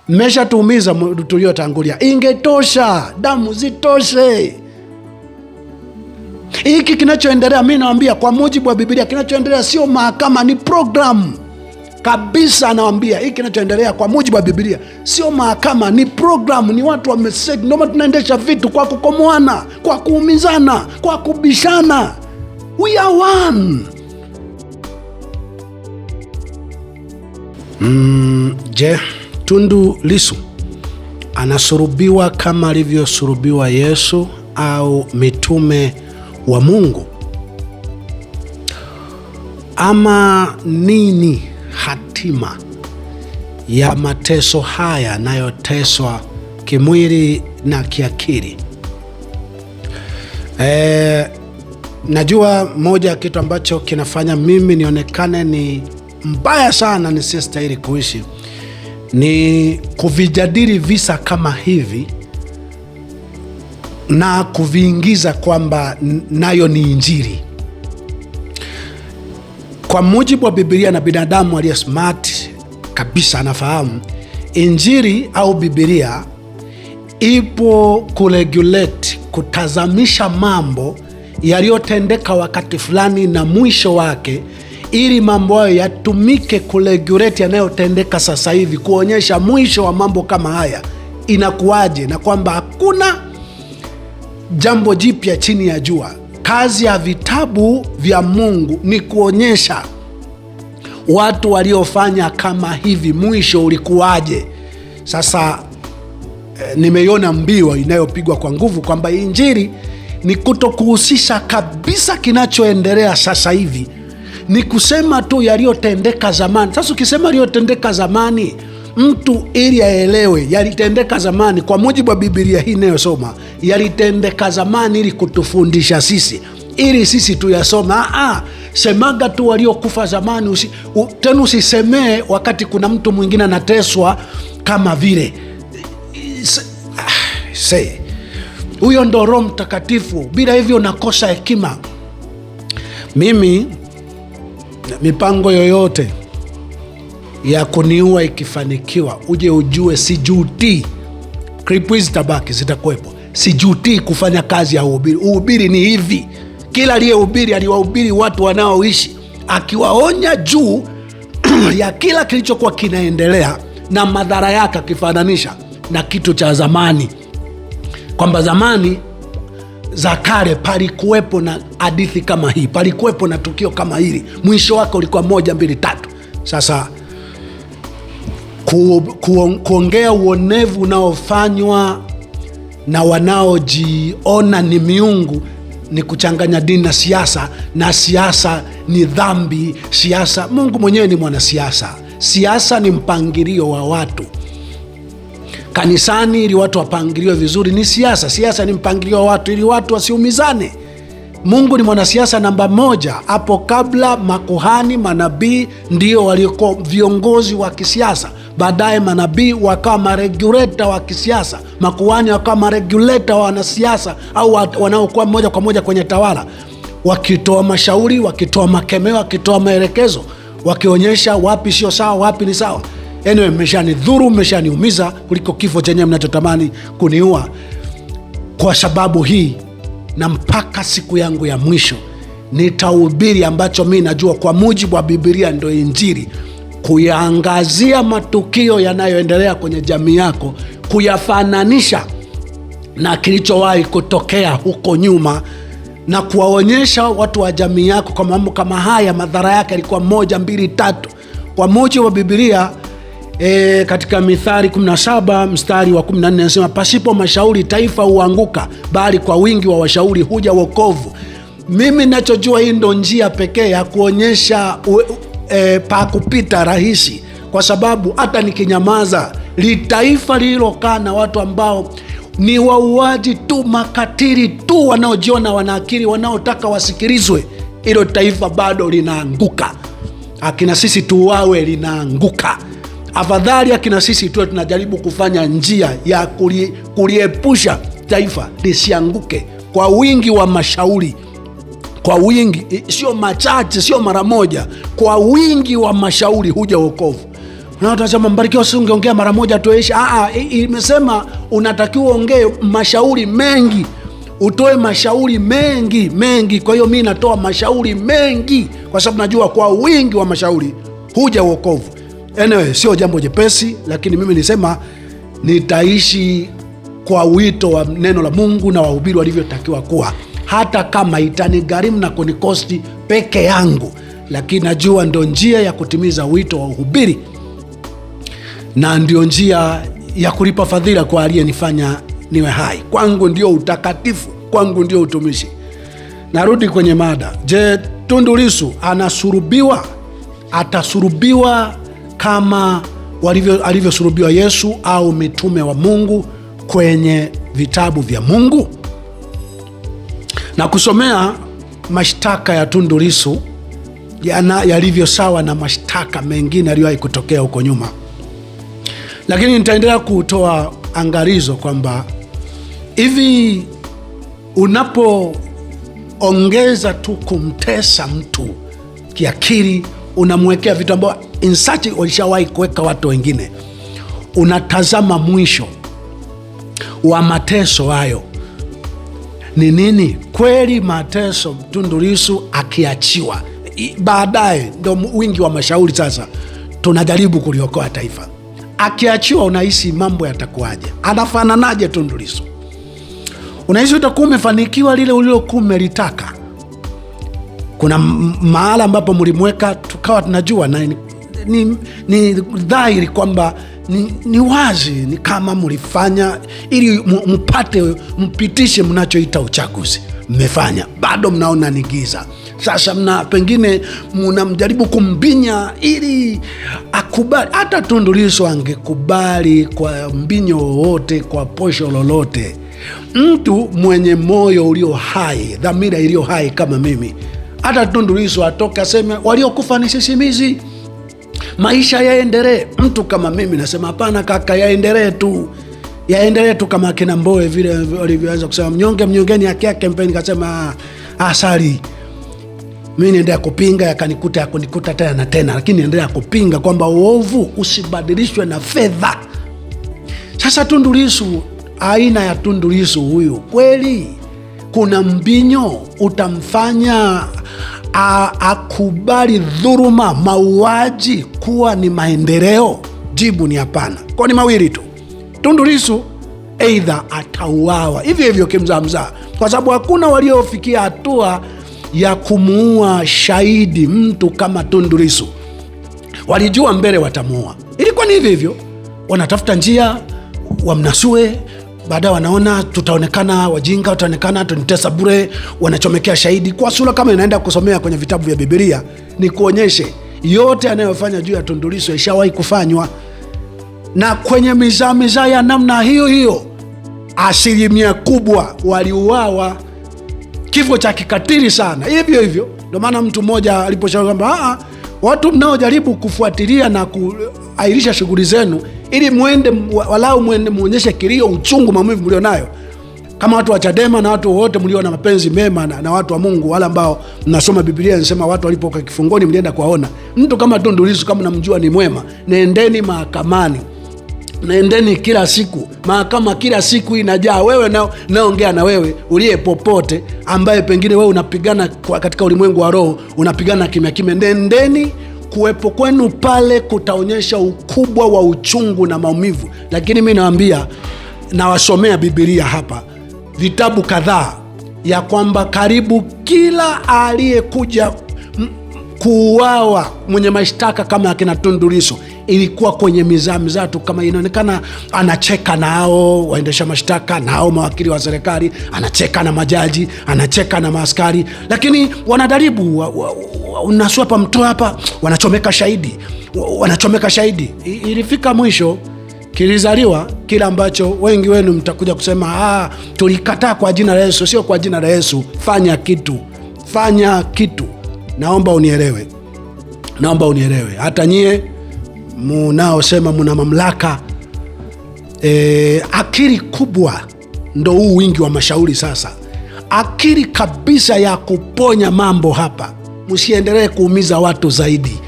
Mmeshatuumiza tuliotangulia. Ingetosha, damu zitoshe. Hiki kinachoendelea, mimi nawaambia kwa mujibu wa Biblia, kinachoendelea sio mahakama, ni programu kabisa. Nawaambia hiki kinachoendelea kwa mujibu wa Biblia sio mahakama, ni programu, ni watu wameseki. Ndio maana tunaendesha vitu kwa kukomoana, kwa kuumizana, kwa kubishana. We are one. Je, Tundu Lissu anasurubiwa kama alivyosurubiwa Yesu au mitume wa Mungu? Ama nini hatima ya mateso haya yanayoteswa kimwili na kiakili? Najua moja ya kitu ambacho kinafanya mimi nionekane ni mbaya sana, nisistahili kuishi, ni kuvijadili visa kama hivi na kuviingiza kwamba nayo ni Injili. Kwa mujibu wa Biblia, na binadamu aliye smart kabisa anafahamu, Injili au Biblia ipo kuregulate, kutazamisha mambo yaliyotendeka wakati fulani na mwisho wake, ili mambo hayo yatumike kuregulate yanayotendeka sasa hivi, kuonyesha mwisho wa mambo kama haya inakuwaje, na kwamba hakuna jambo jipya chini ya jua. Kazi ya vitabu vya Mungu ni kuonyesha watu waliofanya kama hivi mwisho ulikuwaje. Sasa nimeiona mbio inayopigwa kwa nguvu kwamba Injili ni kutokuhusisha kabisa kinachoendelea sasa hivi, ni kusema tu yaliyotendeka zamani. Sasa ukisema yaliyotendeka zamani, mtu ili aelewe yalitendeka zamani, kwa mujibu wa Biblia hii inayosoma, yalitendeka zamani ili kutufundisha sisi, ili sisi tuyasoma. Semaga tu waliokufa zamani, tena usisemee wakati kuna mtu mwingine anateswa kama vile. Huyo ndo Roho Mtakatifu. Bila hivyo nakosa hekima. Mimi mipango yoyote ya kuniua ikifanikiwa, uje ujue sijutii. Klipu hizi tabaki, zitakuwepo. Sijutii kufanya kazi ya uhubiri. Uhubiri ni hivi. Kila aliyehubiri aliwahubiri watu wanaoishi, akiwaonya juu ya kila kilichokuwa kinaendelea na madhara yake, akifananisha na kitu cha zamani, kwamba zamani za kale palikuwepo na hadithi kama hii, palikuwepo na tukio kama hili, mwisho wake ulikuwa 1, 2, 3. Sasa kuongea uonevu unaofanywa na wanaojiona ni miungu ni kuchanganya dini na siasa, na siasa ni dhambi. Siasa, Mungu mwenyewe ni mwanasiasa. Siasa ni mpangilio wa watu. Kanisani ili watu wapangiliwe vizuri ni siasa. Siasa ni mpangilio wa watu ili watu wasiumizane. Mungu ni mwanasiasa namba 1. Hapo kabla makuhani, manabii ndio waliokuwa viongozi wa kisiasa. Baadaye manabii wakawa mareguleta wa kisiasa, makuhani wakawa mareguleta wa wanasiasa au wanaokuwa moja kwa moja kwenye tawala, wakitoa mashauri, wakitoa makemeo, wakitoa maelekezo, wakionyesha wapi sio sawa, wapi ni sawa. Anyway, mmeshanidhuru, mmeshaniumiza kuliko kifo chenyewe mnachotamani kuniua. Kwa sababu hii, na mpaka siku yangu ya mwisho nitahubiri ambacho mimi najua kwa mujibu wa Biblia ndio Injili, kuyaangazia matukio yanayoendelea kwenye jamii yako, kuyafananisha na kilichowahi kutokea huko nyuma, na kuwaonyesha watu wa jamii yako kwa mambo kama haya madhara yake yalikuwa 1, 2, 3 kwa mujibu wa Biblia. Katika Mithali 17 mstari wa 14 anasema, pasipo mashauri taifa huanguka, bali kwa wingi wa washauri huja wokovu. Mimi ninachojua hii ndo njia pekee ya kuonyesha pa kupita rahisi, kwa sababu hata nikinyamaza, taifa lililokaa na watu ambao ni wauaji tu, makatili tu, wanaojiona wana akili, wanaotaka wasikilizwe, hilo taifa bado linaanguka. Akina sisi tuwawe linaanguka. Afadhali akina sisi tuwe tunajaribu kufanya njia ya kuliepusha taifa lisianguke kwa wingi wa mashauri, kwa wingi, sio machache, sio mara moja, kwa wingi wa mashauri huja wokovu. Na watu wanasema Mbarikiwa, si ungeongea mara moja tuishi. Imesema unatakiwa ongee mashauri mengi, utoe mashauri mengi. Kwa hiyo mimi natoa mashauri mengi, kwa sababu najua kwa wingi wa mashauri huja wokovu. Anyway, sio jambo jepesi, lakini mimi nisema nitaishi kwa wito wa neno la Mungu na wahubiri walivyotakiwa kuwa, hata kama itanigharimu na kunikosti peke yangu, lakini najua ndio njia ya kutimiza wito wa uhubiri, na ndio njia ya kulipa fadhila kwa aliyenifanya niwe hai. Kwangu ndio utakatifu, kwangu ndio utumishi. Narudi kwenye mada. Je, Tundu Lissu anasurubiwa? Atasurubiwa kama alivyosurubiwa Yesu au mitume wa Mungu kwenye vitabu vya Mungu? Na kusomea mashtaka ya Tundu Lissu yalivyo sawa na mashtaka mengine yaliyowahi kutokea huko nyuma, lakini nitaendelea kutoa angalizo kwamba hivi unapoongeza tu kumtesa mtu kiakili, unamwekea vitu ambavyo insachi walishawahi kuweka watu wengine, unatazama mwisho wa mateso hayo ni nini? Kweli mateso Tundu Lissu akiachiwa baadaye, ndio wingi wa mashauri sasa tunajaribu kuliokoa taifa. Akiachiwa unahisi mambo yatakuwaje? Anafananaje Tundu Lissu? Unahisi utakuwa umefanikiwa lile ulilokuwa umelitaka? Kuna mahala ambapo mlimweka tukawa tunajua, na ni dhahiri kwamba ni wazi, ni kama mlifanya ili mpitishe mnachoita uchaguzi. Mmefanya, bado mnaona ni giza. Sasa pengine mnamjaribu kumbinya ili akubali. Hata Tundu Lissu angekubali kwa mbinyo wowote, kwa posho lolote, mtu mwenye moyo ulio hai, dhamira iliyo hai kama mimi, hata Tundu Lissu atoke aseme waliokufa ni sisimizi, maisha yaendelee. Mtu kama mimi nasema hapana kaka, yaendelee tu kama kina Mbowe vile walivyoanza kusema mnyongeni haki yake mpeni. Kasema asali, mimi niendelea kupinga, yakunikuta tena na tena, lakini niendelea kupinga kwamba uovu usibadilishwe na fedha. Sasa Tundu Lissu, aina ya Tundu Lissu huyu, kweli kuna mbinyo utamfanya akubali dhuluma, mauaji kuwa ni maendeleo? Jibu ni hapana. Kwa ni mawili tu. Tundu Lissu aidha atauawa hivyo kimzamza, kwa sababu hakuna waliofikia hatua ya kumuua shahidi mtu kama Tundu Lissu. Walijua mbele watamuua, ilikuwa ni hivyo, wanatafuta njia wamnasue. Baadaye wanaona tutaonekana wajinga, tutaonekana tunitesa bure, wanachomekea shahidi kwa sura. Kama inaenda kusomea kwenye vitabu vya Biblia, ni kuonyeshe yote anayofanya juu ya Tundu Lissu ishawahi kufanywa. Na kwenye mizaa ya namna hiyo, asilimia kubwa waliuawa kifo cha kikatili sana. Hivyo ndio maana mtu mmoja aliposhauri kwamba watu mnaojaribu kufuatilia na kuairisha shughuli zenu ili walau muende muonyeshe kilio, uchungu, maumivu mlio nayo, kama watu wa Chadema na watu wote mlio na mapenzi mema na watu wa Mungu, wala ambao mnasoma Biblia inasema watu walipokuwa kifungoni mlienda kuwaona. Mtu kama Tundu Lissu kama namjua ni mwema, nendeni mahakamani, naendeni kila siku mahakama, kila siku inajaa. Wewe naongea na wewe uliye popote, ambaye pengine wewe unapigana katika ulimwengu wa roho, unapigana kimya, nendeni. Kuwepo kwenu pale kutaonyesha ukubwa wa uchungu na maumivu. Lakini mimi nawaambia, nawasomea Biblia hapa vitabu kadhaa ya kwamba karibu kila aliyekuja kuuawa mwenye mashtaka kama akina Tundu Lissu ilikuwa kwenye mizaa tu, kama inaonekana anacheka nao waendesha mashtaka, nao mawakili wa serikali, anacheka na majaji, anacheka na maaskari, lakini wanadaribu unaswapa mtu hapa, wanachomeka shahidi. Ilifika mwisho kilizaliwa kile ambacho wengi wenu mtakuja kusema tulikataa kwa jina la Yesu. Sio kwa jina la Yesu, fanya kitu. Naomba unielewe. Hata nyie munaosema muna mamlaka, akili kubwa ndo huu wingi wa mashauri sasa. Akili kabisa ya kuponya mambo hapa. Msiendelee kuumiza watu zaidi.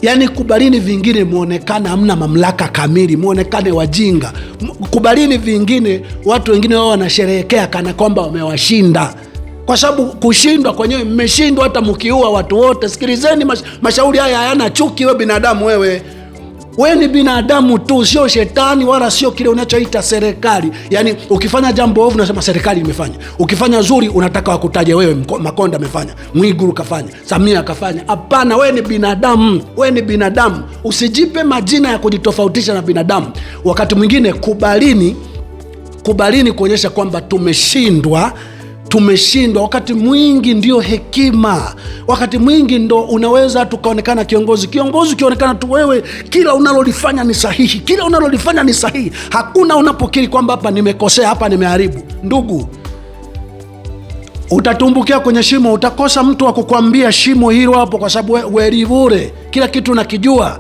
Yaani kubalini vingine muonekane hamna mamlaka kamili, muonekane wajinga. Kubalini vingine watu wengine wao wanasherehekea kana kwamba wamewashinda. Kwa sababu kushindwa kwenyewe, mmeshindwa hata mkiua watu wote. Sikilizeni, mashauri haya hayana chuki. Wewe binadamu, wewe ni binadamu tu, sio shetani wala sio kile unachoita serikali. Yaani ukifanya jambo ovu unasema serikali imefanya, ukifanya zuri unataka wakutaje wewe. Makonda amefanya, Mwigulu kafanya, Samia kafanya. Hapana, wewe ni binadamu, wewe ni binadamu. Usijipe majina ya kujitofautisha na binadamu. Wakati mwingine kubalini kuonyesha kwamba tumeshindwa. Wakati mwingi ndio hekima. Wakati mwingi ndo unaweza tukaonekana kiongozi ukionekana tu wewe kila unalolifanya ni sahihi, hakuna unapokiri kwamba hapa nimekosea, hapa nimeharibu. Ndugu, utatumbukia kwenye shimo, utakosa mtu wa kukwambia shimo hilo hapo, kwa sababu wewe bure kila kitu unakijua.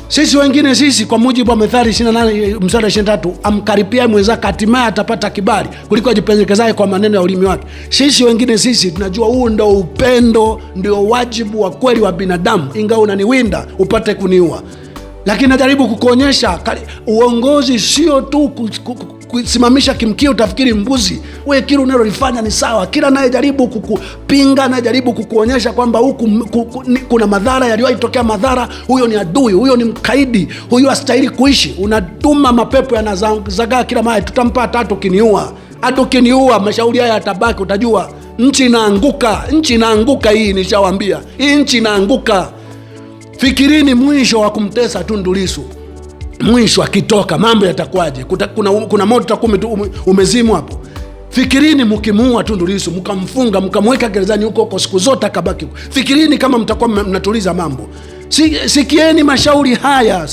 Sisi wengine, kwa mujibu wa Methali 28 mstari 23, amkaripia mwenzake hatimaye atapata kibali kuliko ajipendekezaye kwa maneno ya ulimi wake. Sisi wengine tunajua huu ndo upendo, ndio wajibu wa kweli wa binadamu. Ingawa unaniwinda upate kuniua, lakini najaribu kukuonyesha uongozi sio tu kusimamisha kimkio utafikiri mbuzi. Wewe kile unalolifanya ni sawa. Kila anayejaribu kukupinga, anayejaribu kukuonyesha kwamba huku kuna madhara yaliwahi tokea madhara, huyo ni adui, huyo ni mkaidi, huyo hastahili kuishi. Unatuma mapepo yanazagaa kila mahali. Tutampata hata ukiniua, mashauri haya yatabaki. Utajua nchi inaanguka hii, nishawaambia. Hii nchi inaanguka. Fikirini mwisho wa kumtesa Tundu Lissu. Mwisho akitoka mambo yatakuwaje? Kuna moto utakuwa umezimwa hapo. Fikirini mkimuua Tundu Lissu, mkamfunga, mkamweka gerezani huko siku zote akabaki. Fikirini kama mtakuwa mnatuliza mambo. Sikieni mashauri haya.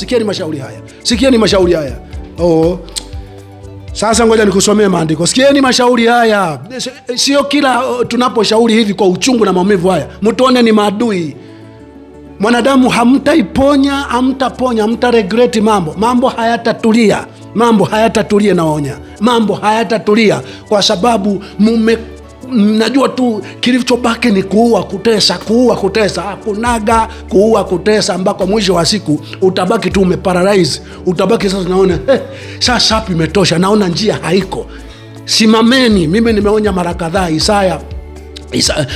Sasa ngoja nikusomee maandiko. Sikieni mashauri haya. Sio kila tunaposhauri hivi kwa uchungu na maumivu haya mtuone ni maadui. Mwanadamu hamtaponya, hamtaregreti mambo hayatatulia. Naonya, mambo hayatatulia kwa sababu mnajua tu kilichobaki ni kuua, kutesa. Hakunaga kuua, kutesa, ambako mwisho wa siku utabaki tu umeparalyze. Utabaki sasa naona sasa hapo imetosha, naona njia haiko. Simameni. Mimi nimeonya mara kadhaa.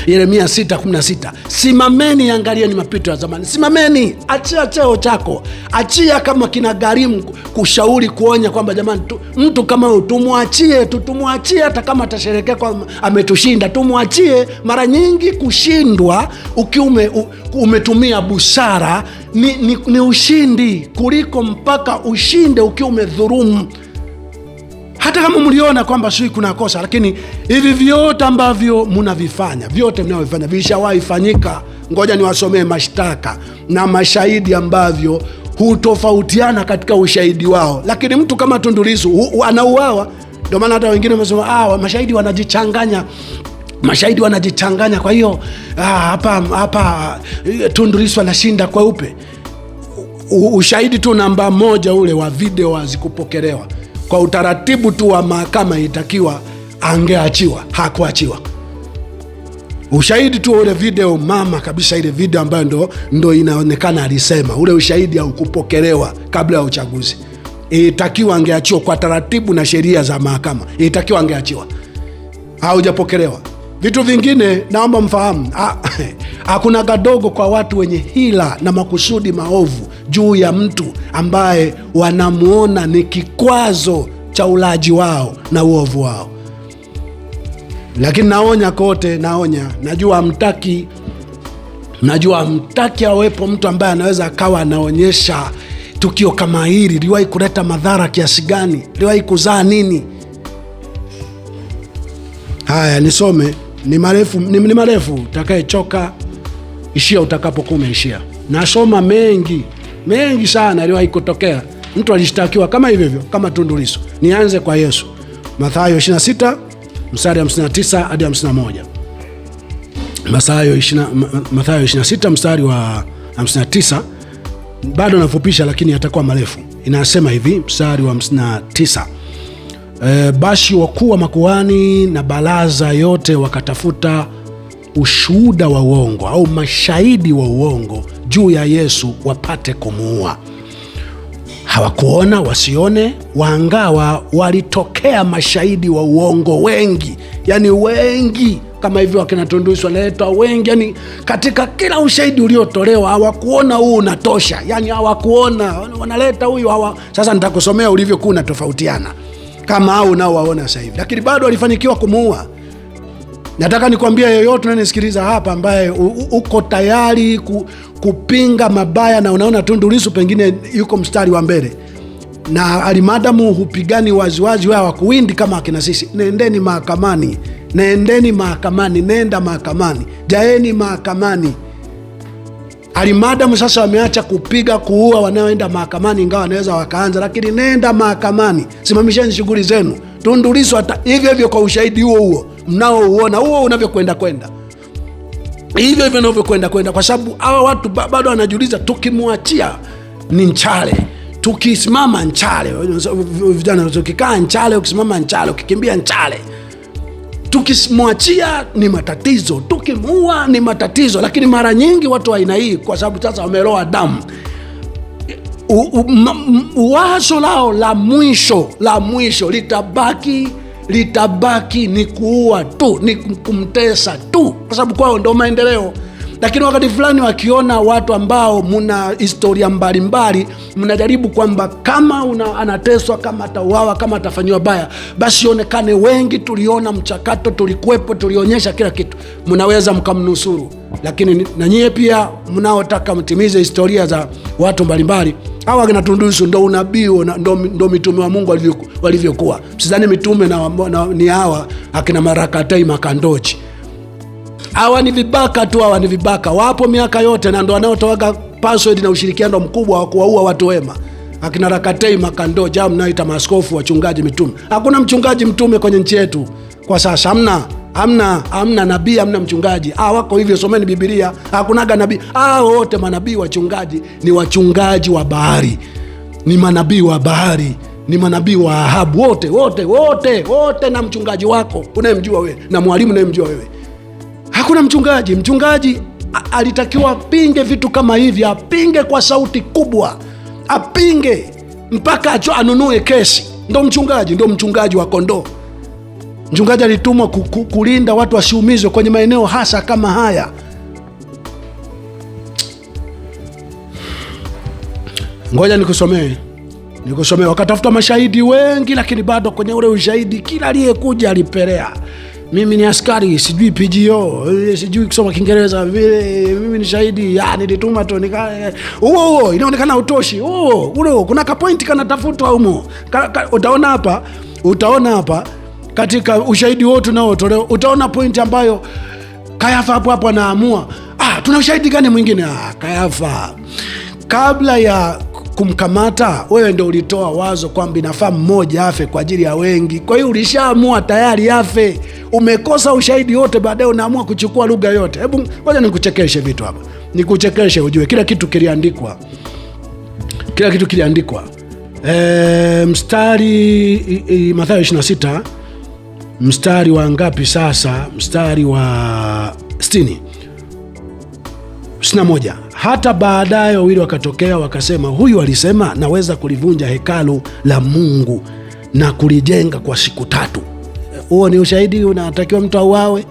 Yeremia 6:16, simameni, angalieni mapito ya zamani. Simameni, achia cheo chako, achia kama kina gharimu kushauri, kuonya kwamba jamani, mtu kama huyu tumwachie, hata kama atasherekea kwa ametushinda, tumwachie. Mara nyingi kushindwa ukiwa umetumia busara ni ushindi, kuliko mpaka ushinde ukiwa umedhulumu. Hata kama mliona kwamba sio kuna kosa, lakini hivi vyote ambavyo mnavifanya vishawahi fanyika. Ngoja niwasomee mashtaka na mashahidi ambavyo hutofautiana katika ushahidi wao. Lakini mtu kama Tundu Lissu anauawa. Ndio maana hata wengine wamesema mashahidi wanajichanganya. Kwa hiyo hapa Tundu Lissu anashinda kweupe. Ushahidi tu namba 1 ule wa video hazikupokelewa. Kwa utaratibu tu wa mahakama itakiwa angeachiwa, hakuachiwa. Ushahidi tu ule video mama kabisa, ile video ambayo ndo inaonekana alisema, ule ushahidi haukupokelewa kabla ya uchaguzi. Itakiwa angeachiwa kwa taratibu na sheria za mahakama. Itakiwa angeachiwa. Haujapokelewa. Vitu vingine naomba mfahamu, hakuna gadogo kwa watu wenye hila na makusudi maovu juu ya mtu ambaye wanamuona ni kikwazo cha ulaji wao na uovu wao. Lakini naonya kote, najua hamtaki awepo mtu ambaye anaweza akawa anaonyesha tukio kama hili liwahi kuleta madhara kiasi gani, liwahi kuzaa nini. Haya, nisome. Ni marefu, utakayechoka ishia utakapokuwa umeishia. Nasoma mengi sana aliwahi kutokea. Mtu alishtakiwa kama hivyo kama Tundu Lissu. Nianze kwa Yesu. Mathayo 26 mstari 59 hadi 51. Mathayo 26 mstari wa 59. Bado nafupisha lakini yatakuwa marefu. Inasema hivi, mstari wa 59. Basi wakuu wa makuhani na baraza yote wakatafuta ushuhuda wa uongo au mashahidi wa uongo juu ya Yesu wapate kumuua. Hawakuona wasione, wangawa walitokea mashahidi wa uongo wengi, yani wengi kama hivyo. Wakina Tundu Lissu wanaletwa wengi, yani katika kila ushahidi uliotolewa hawakuona huu unatosha, yani hawakuona, wanaleta huyu hawa. Sasa nitakusomea ulivyokuwa unatofautiana kama hao nao waona sasa hivi, lakini bado walifanikiwa kumuua. Nataka nikwambia yeyote unanisikiliza hapa ambaye uko tayari kupinga mabaya na unaona Tundu Lissu pengine yuko mstari wa mbele na alimadamu hupigani waziwazi, wewe hawakuwindi kama akina sisi, nendeni mahakamani, nendeni mahakamani, nenda mahakamani, jaeni mahakamani. Alimadamu sasa wameacha kupiga kuua wanaoenda mahakamani, ingawa wanaweza wakaanza, lakini nenda mahakamani, simamisheni shughuli zenu. Tundu Lissu hata hivyo hivyo kwa ushahidi huo mnaouona huo unavyokwenda hivyo hivyo unavyokwenda, kwa sababu hawa watu bado wanajiuliza, tukimwachia ni Nchale, tukisimama Nchale, vijana tukikaa Nchale, ukisimama Nchale, ukikimbia Nchale, tukimwachia ni matatizo, tukimuua ni matatizo. Lakini mara nyingi watu wa aina hii, kwa sababu sasa wameloa damu, wazo lao la mwisho litabaki ni kuua tu, ni kumtesa tu, kwa sababu kwao ndo maendeleo. Lakini wakati fulani wakiona watu ambao muna historia mbalimbali, mnajaribu kwamba kama anateswa, kama atauawa, kama atafanyiwa baya, basi onekane wengi tuliona mchakato, tulikuwepo, tulionyesha kila kitu, mnaweza mkamnusuru. Lakini na nyie pia mnaotaka mtimize historia za watu mbalimbali, hawa kina Tundu Lissu ndo unabii, ndo mitume wa Mungu walivyokuwa. Msidhani mitume ni hawa akina Marakatei Makandochi. Hawa ni vibaka tu, hawa ni vibaka, wapo miaka yote na ndo wanaotoaga password na ushirikiano mkubwa wa kuwaua watu wema. Akina Rakatei Makandochi, hao mnaita maaskofu, wachungaji, mitume. Hakuna mchungaji mtume kwenye nchi yetu kwa sasa, hamna nabii, hamna mchungaji. Wako hivyo, someni Biblia, hakunaga nabii. Wote manabii, wachungaji ni wachungaji wa bahari, ni manabii wa bahari, ni manabii wa Ahabu, wote na mchungaji wako unayemjua wewe na mwalimu unayemjua wewe. Hakuna mchungaji. Mchungaji alitakiwa apinge vitu kama hivi, apinge kwa sauti kubwa, apinge mpaka anunue kesi. Ndo mchungaji wa kondoo. Mchungaji alitumwa kulinda watu wasiumizwe kwenye maeneo hasa kama haya. Ngoja nikusomee. Wakatafuta mashahidi wengi, lakini bado kwenye ule ushahidi kila aliyekuja alipelea. Mimi ni askari, sijui PGO, sijui kusoma Kiingereza, mimi ni shahidi, nilituma tu. Inaonekana utoshi. Kuna ka point kanatafutwa humo. Utaona hapa katika ushahidi wote unaotolewa, utaona point ambayo Kayafa hapo anaamua, tuna ushahidi gani mwingine? Kayafa, kabla ya kumkamata wewe ndio ulitoa wazo kwamba inafaa mmoja afe kwa ajili ya wengi. Kwa hiyo ulishaamua tayari afe. Umekosa ushahidi wote, baadaye unaamua kuchukua lugha yote. Hebu ngoja nikuchekeshe vitu hapa. Nikuchekeshe ujue kila kitu kiliandikwa. Mstari Mathayo 26 mstari wa ngapi sasa? Mstari wa 61. Hata baadaye wawili wakatokea wakasema, huyu alisema naweza kulivunja hekalu la Mungu na kulijenga kwa siku 3. Huo ni ushahidi unatakiwa mtu auawe?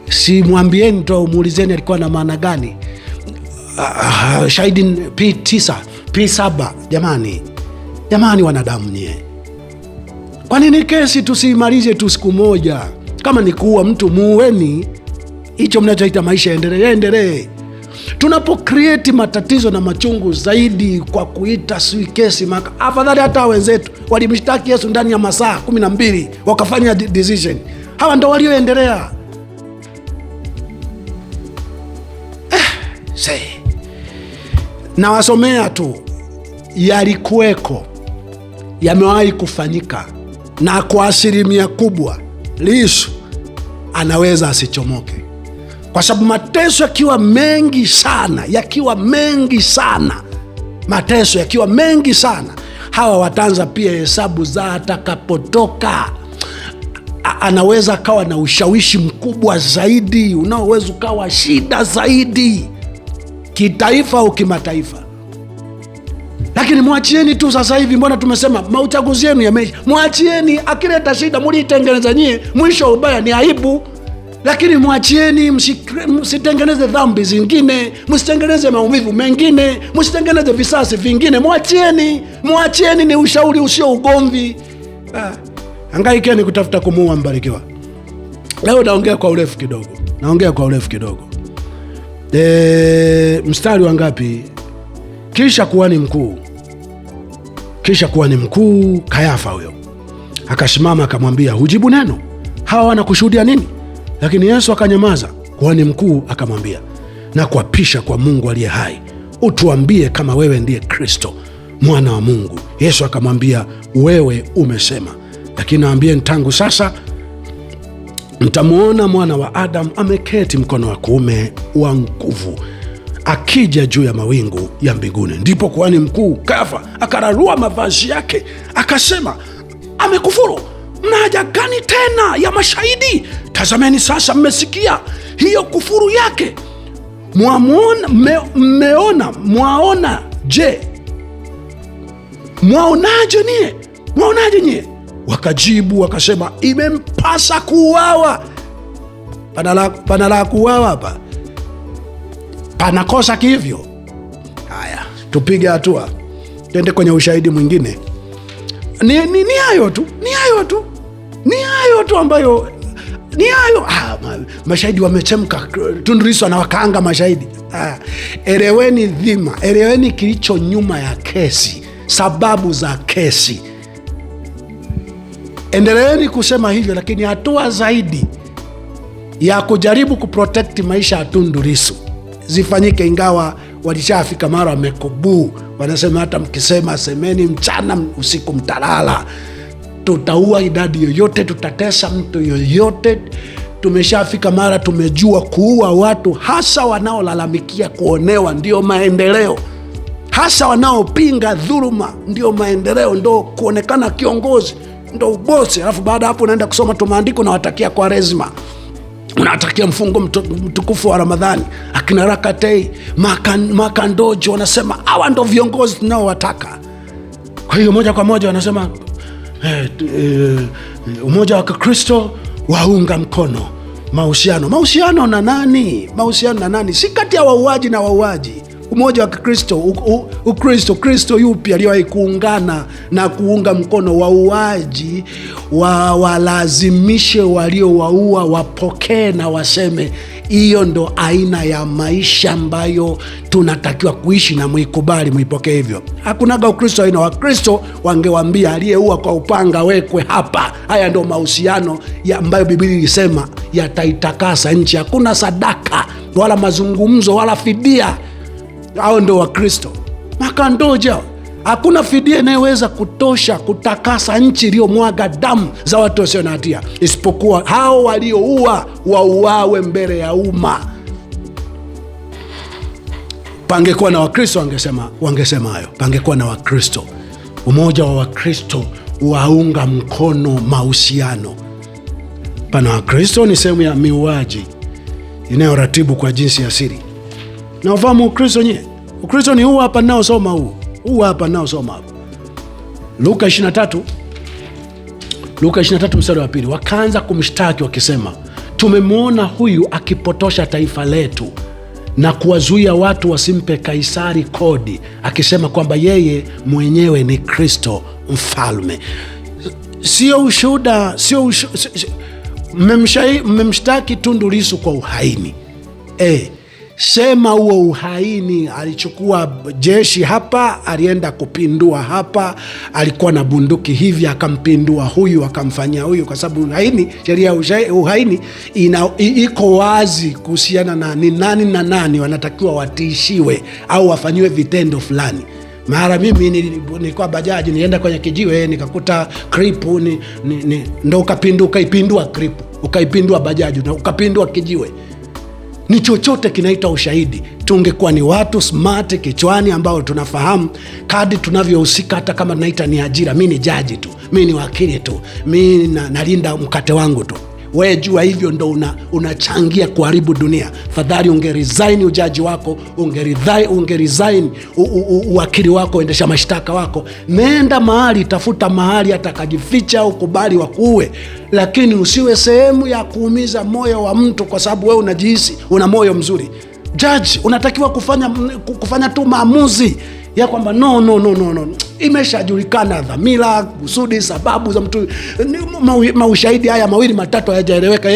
Si mwambieni tu, muulizeni alikuwa na maana gani? Shahidi P7. Jamani wanadamu nie. Kwa nini kesi tusiimalize tu siku moja? Kama ni kuua mtu, muweni. Hicho mnachoita maisha yaendelee. Tunapo create matatizo na machungu zaidi kwa kuita kesi afadhali hata wenzetu walimshtaki Yesu ndani ya masaa 12 wakafanya decision. Hawa ndo walioendelea. Na wasomea tu, yalikuweko, yamewahi kufanyika, na kwa asilimia kubwa Lissu anaweza asichomoke. Kwa sababu mateso yakiwa mengi sana, hawa wataanza pia hesabu za atakapotoka. anaweza akawa na ushawishi mkubwa zaidi unaoweza ukawa shida zaidi kitaifa au kimataifa. Lakini mwachieni tu sasa hivi. Mbona tumesema mauchaguzi yenu yameisha? Mwachieni, akileta shida mulitengeneza nyie, mwisho ubaya ni aibu. Lakini mwachieni, msitengeneze dhambi zingine, msitengeneze maumivu mengine, msitengeneze visasi vingine. Mwachieni, ni ushauri usio ugomvi. Hangaikeni kutafuta kumuua Mbarikiwa. Leo naongea kwa urefu kidogo. Mstari wa ngapi? Kisha kuhani mkuu Kayafa huyo akasimama akamwambia, hujibu neno, hawa wanakushuhudia nini? Lakini Yesu akanyamaza. Kuhani mkuu akamwambia, na kuapisha kwa Mungu aliye hai, utuambie kama wewe ndiye Kristo, mwana wa Mungu. Yesu akamwambia, wewe umesema. Lakini naambieni, tangu sasa mtamwona Mwana wa Adamu ameketi mkono wa kuume wa nguvu, akija juu ya mawingu ya mbinguni. Ndipo kuhani mkuu Kayafa akararua mavazi yake akasema, amekufuru. Mna haja gani tena ya mashahidi? Tazameni sasa, mmesikia hiyo kufuru yake. Mwaona je? Mwaonaje nyie? Wakajibu wakasema, imempasa kuuawa. Pana la kuuawa hapa? Panakosa kivyo? Haya, tupige hatua, twende kwenye ushahidi mwingine. Ni hayo tu ambayo ni hayo. Mashahidi wamechemka. Tundu Lissu anawakaanga mashahidi. Eleweni kilicho nyuma ya kesi, sababu za kesi. Endeleeni kusema hivyo, lakini hatua zaidi ya kujaribu kuprotect maisha ya Tundu Lissu zifanyike, ingawa walishafika mara wamekubuu. Wanasema hata mkisema semeni mchana usiku mtalala, tutaua idadi yoyote, tutatesa mtu yoyote. Tumeshafika mara tumejua kuua watu, hasa wanaolalamikia kuonewa, ndio maendeleo. Hasa wanaopinga dhuluma ndio maendeleo, ndio kuonekana kiongozi, ndio ubosi. Alafu baada hapo unaenda kusoma tumaandiko na watakia Kwaresma, unatakia mfungo mtukufu wa Ramadhani. Akina Rakatei, Makandoji wanasema hawa ndo viongozi tunaowataka. Kwa hiyo moja kwa moja wanasema umoja wa Kristo waunga mkono mahusiano na nani? Si kati ya wauaji na wauaji. Umoja wa Kristo, Kristo yupi aliyewahi kuungana na kuunga mkono wauaji, walazimishe waliowaua wapokee na waseme hiyo ndo aina ya maisha ambayo tunatakiwa kuishi na muikubali, muipokee hivyo? Hakunaga Ukristo aina. Wakristo wangewaambia aliyeua kwa upanga wekwe hapa. Haya ndo mahusiano ambayo Biblia ilisema yataitakasa nchi. Hakuna sadaka wala mazungumzo wala fidia. Hao ndo Wakristo. Makandoja, hakuna fidia inayoweza kutosha kutakasa nchi iliyomwaga damu za watu wasio na hatia, isipokuwa hao walioua wauawe mbele ya umma. Pangekuwa na Wakristo wangesema hayo. Pangekuwa na Wakristo, umoja wa Wakristo waunga mkono mahusiano. Pana Wakristo ni sehemu ya miuaji inayoratibu kwa jinsi ya siri. Na ufahamu Ukristo nye? Ukristo ni huu hapa naosoma hapa. Luka 23 mstari wa 2. Wakaanza kumshtaki wakisema, tumemwona huyu akipotosha taifa letu na kuwazuia watu wasimpe Kaisari kodi, akisema kwamba yeye mwenyewe ni Kristo mfalme. Sio ushuhuda. Mmemshtaki Tundu Lissu kwa uhaini. Sema huo uhaini. Alichukua jeshi hapa, alienda kupindua hapa, alikuwa na bunduki hivi, akampindua huyu, akamfanyia huyu. Kwa sababu uhaini, sheria ya uhaini iko wazi kuhusiana na ni nani na nani wanatakiwa watiishiwe au wafanyiwe vitendo fulani. Mara mimi nilikuwa bajaji, nienda kwenye kijiwe nikakuta kripu, ndo ukaipindua kripu, ukaipindua bajaji na ukapindua kijiwe. ni chochote kinaita ushahidi. Tungekuwa ni watu smart kichwani ambao tunafahamu kadri tunavyohusika, hata kama tunaita ni ajira, mimi ni jaji tu, mimi ni wakili tu, mimi nalinda mkate wangu tu. Wewe jua hivyo ndo unachangia kuharibu dunia. Fadhali ungeresign ujaji wako, ungeresign uwakili wako, uendesha mashtaka wako, nenda mahali, tafuta mahali hata kajificha au kubali wakuue, lakini usiwe sehemu ya kuumiza moyo wa mtu kwa sababu wewe unajihisi una moyo mzuri. Judge unatakiwa kufanya tu maamuzi ya kwamba no, imeshajulikana dhamira, kusudi, sababu za mtu. Maushahidi haya mawili matatu hayajaeleweka,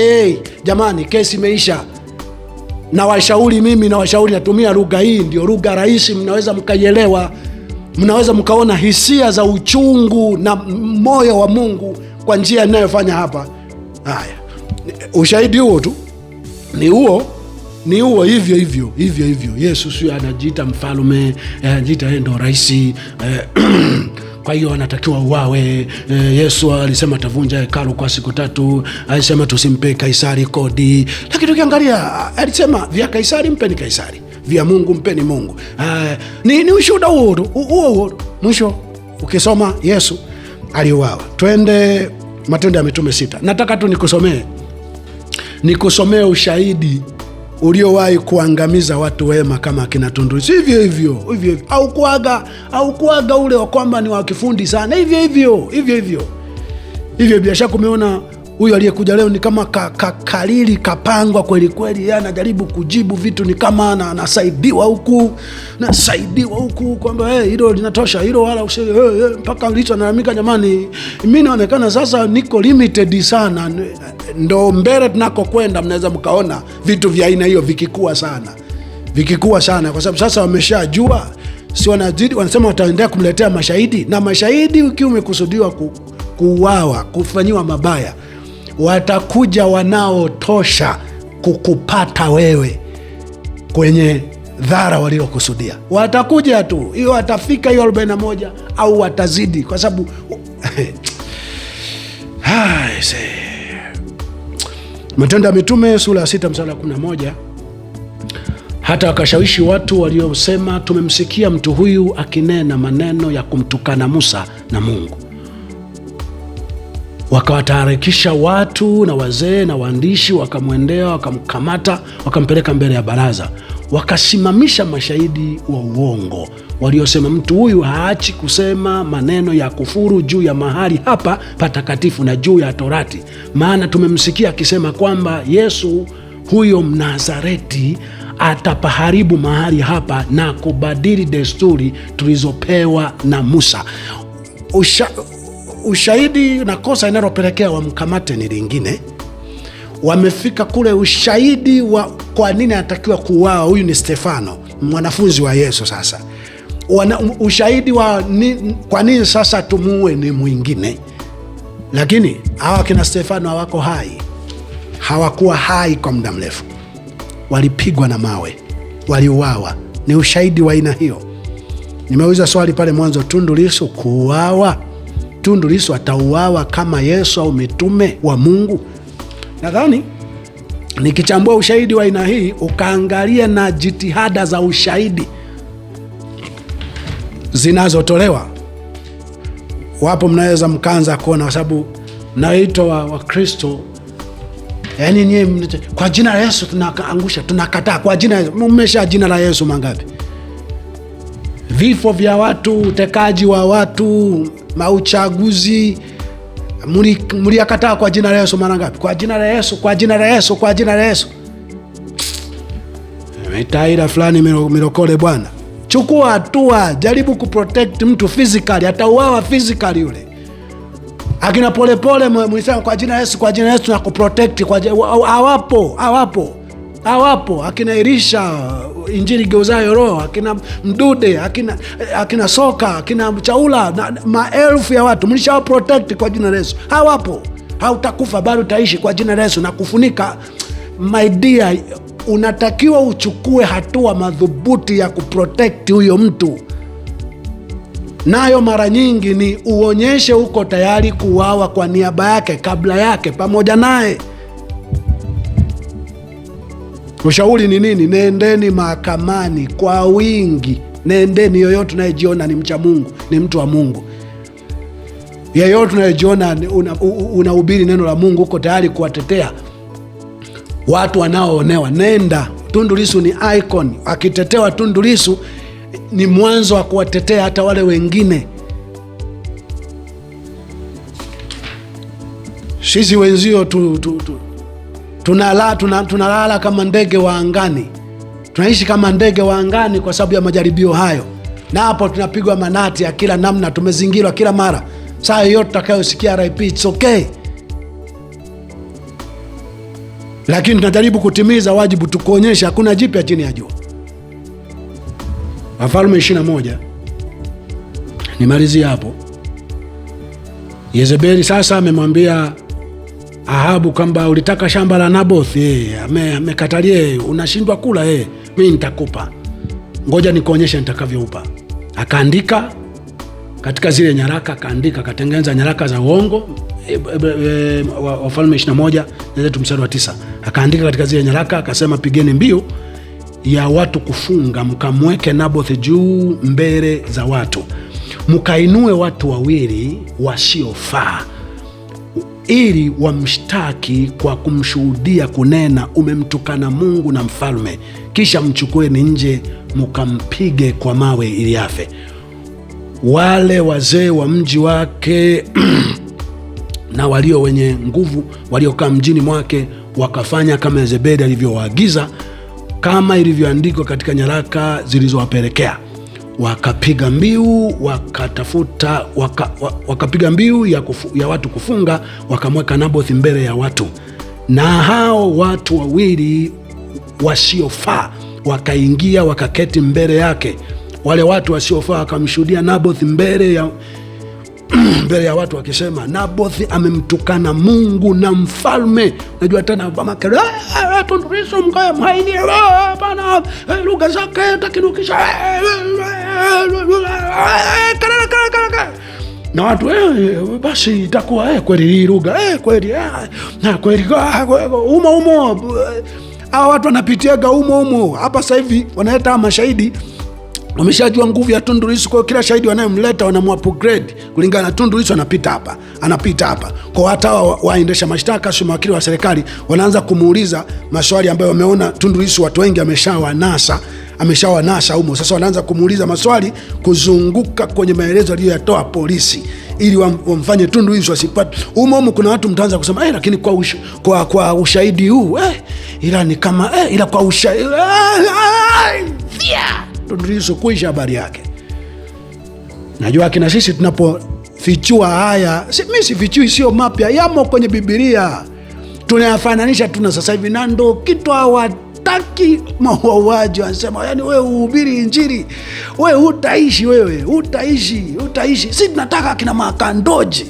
jamani, kesi imeisha. Na washauri mimi, natumia lugha hii, ndio lugha rahisi, mnaweza mkaielewa, mnaweza mkaona hisia za uchungu na moyo wa Mungu kwa njia ninayofanya hapa. Haya, ushahidi huo tu ni huo hivyo. Yesu sio anajiita mfalme, anajiita ndo rais, kwa hiyo anatakiwa uwawe. Yesu alisema atavunja hekalu kwa siku 3, alisema tusimpe Kaisari kodi, lakini ukiangalia alisema vya Kaisari mpeni Kaisari, vya Mungu mpeni Mungu. Ni ushuhuda huo. Mwisho ukisoma Yesu aliuawa. Twende Matendo ya Mitume 6. Nataka tu nikusomee ushahidi uliowahi kuangamiza watu wema kama akina Tundu Lissu. Hivyo au kuaga ule wa kwamba ni wa kifundi sana, hivyo bila shaka umeona huyu aliyekuja leo ni kama kalili kapangwa kweli kweli, anajaribu kujibu vitu, ni kama anasaidiwa huku kwamba hilo linatosha, hilo wala mpaka Lissu analalamika, jamani, mimi naonekana sasa niko limited sana. Ndo mbele tunakokwenda mnaweza mkaona vitu vya aina hiyo vikikua sana, kwa sababu sasa wameshajua, si wanazidi, wanasema wataendelea kumletea mashahidi, na mashahidi ukiwa umekusudiwa kuuawa, kufanyiwa mabaya, watakuja wanaotosha kukupata wewe kwenye dhara waliokusudia. Watakuja tu, hiyo watafika hiyo 41 au watazidi, kwa sababu Matendo ya Mitume sura ya 6 mstari wa 11, hata wakashawishi watu waliosema, tumemsikia mtu huyu akinena maneno ya kumtukana Musa na Mungu. Wakawataharikisha watu na wazee na waandishi, wakamwendea, wakamkamata, wakampeleka mbele ya baraza. Wakasimamisha mashahidi wa uongo waliosema, mtu huyu haachi kusema maneno ya kufuru juu ya mahali hapa patakatifu na juu ya Torati, maana tumemsikia akisema kwamba Yesu huyo Mnazareti atapaharibu mahali hapa na kubadili desturi tulizopewa na Musa. Ushahidi na kosa inalopelekea wamkamate ni lingine. Wamefika kule, ushahidi wa kwa nini anatakiwa kuuawa, huyu ni Stefano, mwanafunzi wa Yesu. Sasa ushahidi wa kwa nini sasa tumuue ni mwingine. Lakini hawa kina Stefano hawako hai, hawakuwa hai kwa muda mrefu, walipigwa na mawe, waliuawa. Ni ushahidi wa aina hiyo. Nimeuliza swali pale mwanzo, Tundu Lissu kuuawa, Tundu Lissu atauawa kama Yesu au mitume wa Mungu? Nadhani nikichambua ushahidi wa aina hii, ukaangalia na jitihada za ushahidi zinazotolewa, wapo mnaweza mkaanza kuona, kwa sababu naitwa wa Kristo, yani nyie kwa jina la Yesu tunaangusha, tunakataa kwa jina. Mmesha jina la Yesu mangapi? Vifo vya watu, utekaji wa watu, mauchaguzi, mliyakataa kwa jina la Yesu mara ngapi? Kwa jina la Yesu, kwa jina la Yesu, kwa jina la Yesu. Mitaira fulani mirokole bwana. Chukua hatua, jaribu kuprotect mtu physically, atauawa physically yule. Akina Polepole mlisema kwa jina la Yesu, kwa jina la Yesu na kuprotect, hawapo. Akina Elisha Injili geuzayo roho, akina Mdude, akina Soka, akina Chaula na maelfu ya watu mlishawa protect kwa jina la Yesu. Hawapo. Hautakufa, bado utaishi kwa jina la Yesu na kufunika. My dear, unatakiwa uchukue hatua madhubuti ya kuprotect huyo mtu. Nayo mara nyingi ni uonyeshe uko tayari kuuawa kwa niaba yake, kabla yake, pamoja naye. Ushauri ni nini? Nendeni mahakamani kwa wingi, nendeni. Yoyote unayejiona ni mcha Mungu, ni mtu wa Mungu, yeyote unayejiona unahubiri neno la Mungu, uko tayari kuwatetea watu wanaoonewa, nenda. Tundu Lissu ni icon. Akitetewa Tundu Lissu ni mwanzo wa kuwatetea hata wale wengine. Sisi wenzio tunalala kama ndege wa angani, tunaishi kama ndege wa angani kwa sababu ya majaribio hayo, na hapo tunapigwa manati ya kila namna, tumezingirwa kila mara. Saa yoyote tutakayosikia RIP, it's okay, lakini tunajaribu kutimiza wajibu, tukuonyesha hakuna jipya chini ya jua. Wafalme 21, nimalizia hapo. Yezebeli sasa amemwambia Ahabu kwamba ulitaka shamba la Naboth, amekatalia, unashindwa kula, mimi nitakupa, ngoja nikuonyeshe nitakavyoupa. Akaandika katika zile nyaraka, akatengeneza nyaraka za uongo. Wafalme 21 mstari wa 9, akaandika katika zile nyaraka, akasema, pigeni mbiu ya watu kufunga, mkamweke Naboth juu mbele za watu, mkainue watu wawili wasiofaa ili wamshtaki kwa kumshuhudia kunena, umemtukana Mungu na mfalme, kisha mchukueni nje mkampige kwa mawe ili afe. Wale wazee wa mji wake na walio wenye nguvu waliokaa mjini mwake wakafanya kama Yezebeli alivyowaagiza, kama ilivyoandikwa katika nyaraka zilizowapelekea. Wakapiga mbiu, wakapiga mbiu ya watu kufunga, wakamweka Naboth mbele ya watu, na hao watu wawili wasiofaa wakaingia wakaketi mbele yake. Wale watu wasiofaa wakamshuhudia Naboth mbele ya watu wakisema, Naboth amemtukana Mungu na mfalme. Najua tena makere, Tundu Lissu mkaya mhaini, bana lugha zake takinukisha, na watu basi itakuwa kweli hii lugha kweli umo. Hawa watu wanapitiaga umo hapa. Sasa hivi wanaleta mashahidi, wameshajua nguvu ya Tundu Lissu, kwa kila shahidi wanayemleta wanamupgrade kulingana na Tundu Lissu anapita hapa. Kwa hata waendesha mashtaka, sio mawakili wa serikali, wanaanza kumuuliza maswali ambayo wameona Tundu Lissu watu wengi ameshawanasa humo. Sasa wanaanza kumuuliza maswali kuzunguka kwenye maelezo aliyoyatoa polisi, ili wamfanye Tundu Lissu asipate humo. Kuna watu mtaanza kusema lakini kwa ushahidi huu ila ni kama ila kwa ushahidi Tundu Lissu kuisha habari yake. Najua kina sisi tunapofichua haya, mimi sifichui, sio mapya, yamo kwenye Biblia, tunayafananisha tuna sasa hivi, na ndo kitu hawataki mauaji. Wanasema yani wewe uhubiri Injili, wewe utaishi. Sisi tunataka kina Makandoji,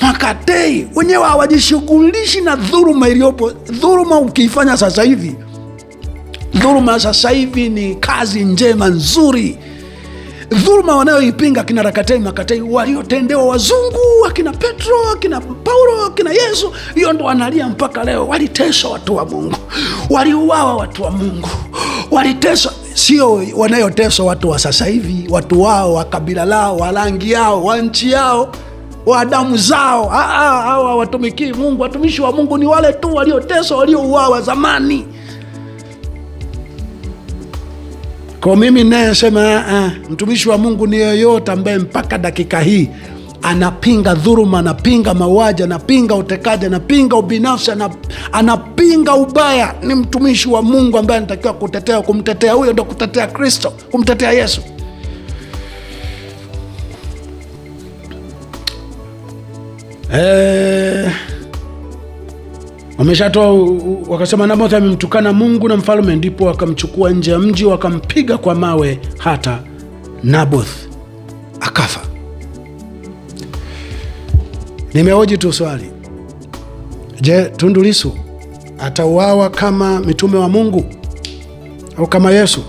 Makatei wenyewe hawajishughulishi na dhuluma iliyopo. Dhuluma ukiifanya sasa hivi, dhuluma sasa hivi ni kazi njema nzuri. Dhuluma wanayoipinga kina Makatei waliotendewa wazungu, akina Petro, akina Paulo, akina Yesu, hiyo ndo wanalia mpaka leo. Waliteswa watu wa Mungu, waliuawa watu wa Mungu, waliteswa. Sio wanayoteswa watu wa sasa hivi, watu wao wa kabila lao, wa rangi yao, wa nchi yao, wa damu zao. Hawa watumiki Mungu. Watumishi wa Mungu ni wale tu walioteswa, waliouawa zamani. Kwa mimi nasema mtumishi wa Mungu ni yoyote ambaye mpaka dakika hii anapinga dhuluma, anapinga mauaji, anapinga utekaji, anapinga ubinafsi, anapinga ubaya, ni mtumishi wa Mungu ambaye anatakiwa kumtetea. Huyo ndo kutetea Kristo, kumtetea Yesu. Wameshatoa wakasema Naboth amemtukana Mungu na mfalme, ndipo wakamchukua nje ya mji wakampiga kwa mawe hata Naboth akafa. Nimehoji tu swali, je, Tundu Lissu atauawa kama mitume wa Mungu au kama Yesu?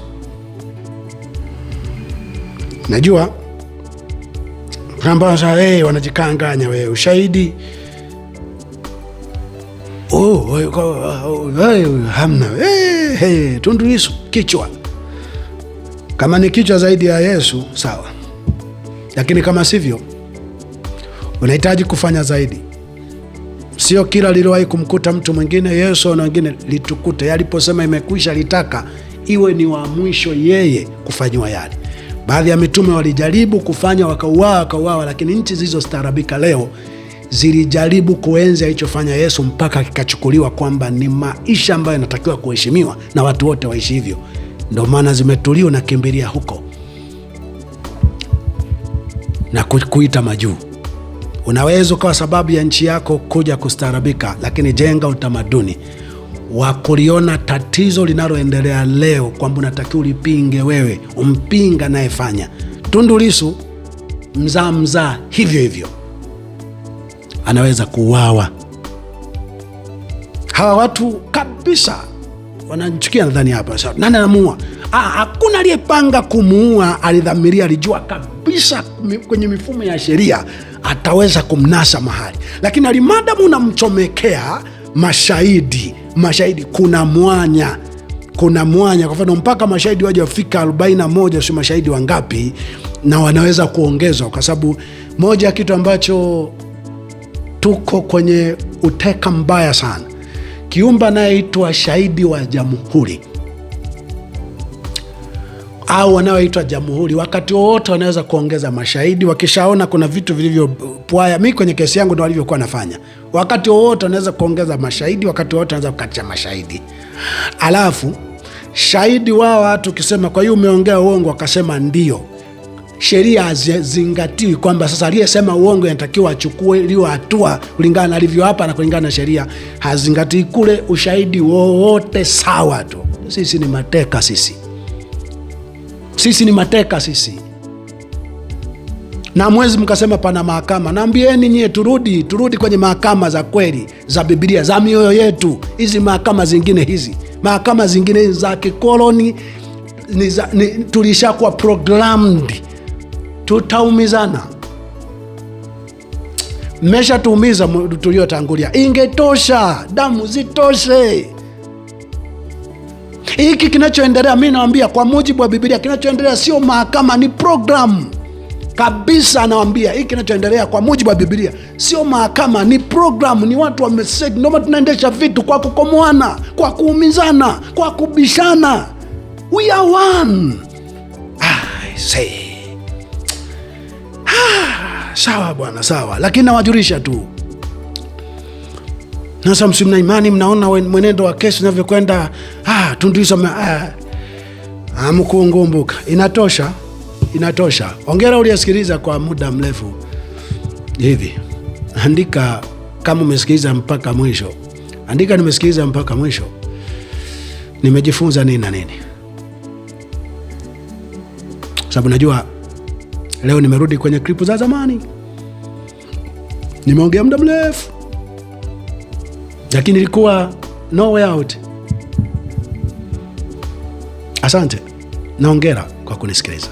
Najua kwamba wanajikanganya, wewe ushahidi hamna. Tundu Lissu kichwa. Kama ni kichwa zaidi ya Yesu sawa, lakini kama sivyo, unahitaji kufanya zaidi. Sio kila liliwahi kumkuta mtu mwingine Yesu na wengine litukute. Aliposema imekwisha, litaka iwe ni wa mwisho yeye kufanywa yale. Baadhi ya mitume walijaribu kufanya wakauawa, lakini nchi zilizostaarabika leo zilijaribu kuenzi alichofanya Yesu mpaka kikachukuliwa kwamba ni maisha ambayo yanatakiwa kuheshimiwa na watu wote waishi hivyo. Ndio maana zimetuliwa na kimbilia huko na kuita majuu. Unaweza kwa sababu ya nchi yako kuja kustaarabika, lakini jenga utamaduni wa kuliona tatizo linaloendelea leo kwamba unatakiwa ulipinge wewe, umpinga anayefanya. Tundu Lissu mzaa hivyo hivyo anaweza kuuawa. Hawa watu kabisa wananichukia nadhani hapa. Nani anamuua? Hakuna aliyepanga kumuua, alidhamiria, alijua kabisa kwenye mifumo ya sheria ataweza kumnasa mahali. Lakini alimadamu unamchomekea mashahidi, kuna mwanya. Kwa mfano mpaka mashahidi waje wafika 41, si mashahidi wangapi, na wanaweza kuongezwa, kwa sababu moja ya kitu ambacho tuko kwenye uteka mbaya sana, kiumbe anayeitwa shahidi wa jamhuri au wanaoitwa jamhuri, wakati wowote wanaweza kuongeza mashahidi. Wakishaona kuna vitu vilivyopwaya, mimi kwenye kesi yangu ndio walivyokuwa nafanya, wakati wowote wanaweza kuongeza mashahidi, wakati wowote wanaweza kukatisha mashahidi. Alafu shahidi wao watu ukisema kwa hiyo umeongea uongo, wakasema ndio, sheria hazingatiwi kwamba sasa aliyesema uongo inatakiwa achukue liyo hatua kulingana na alivyo hapa na kulingana na sheria. Hazingatii kule ushahidi wowote, sawa tu. Sisi ni mateka sisi. Na mwezi mkasema pana mahakama. Naambieni nyie, turudi kwenye mahakama za kweli za Biblia, za mioyo yetu. Hizi mahakama zingine za kikoloni tulishakuwa programmed. Tutaumizana. Mmesha tuumiza tuliotangulia. Ingetosha, damu zitoshe. Hiki kinachoendelea, mimi nawaambia kwa mujibu wa Biblia, kinachoendelea sio mahakama, ni program kabisa. Nawaambia hiki kinachoendelea kwa mujibu wa Biblia sio mahakama, ni program. Ni watu wameseti. Ndio tunaendesha vitu kwa kukomoana, kwa kuumizana, kwa kubishana. We are one. I say. Sawa bwana, sawa. Lakini nawajulisha tu, sasa msimna imani, mnaona mwenendo wa kesi unavyokwenda. Tundu Lissu amkungumbuka. Inatosha. Hongera uliyesikiliza kwa muda mrefu hivi. Andika kama umesikiliza mpaka mwisho. Andika nimesikiliza mpaka mwisho, nimejifunza nini na nini. Sababu najua leo nimerudi kwenye klipu za zamani, nimeongea muda mrefu, lakini ilikuwa no way out. Asante na hongera kwa kunisikiliza.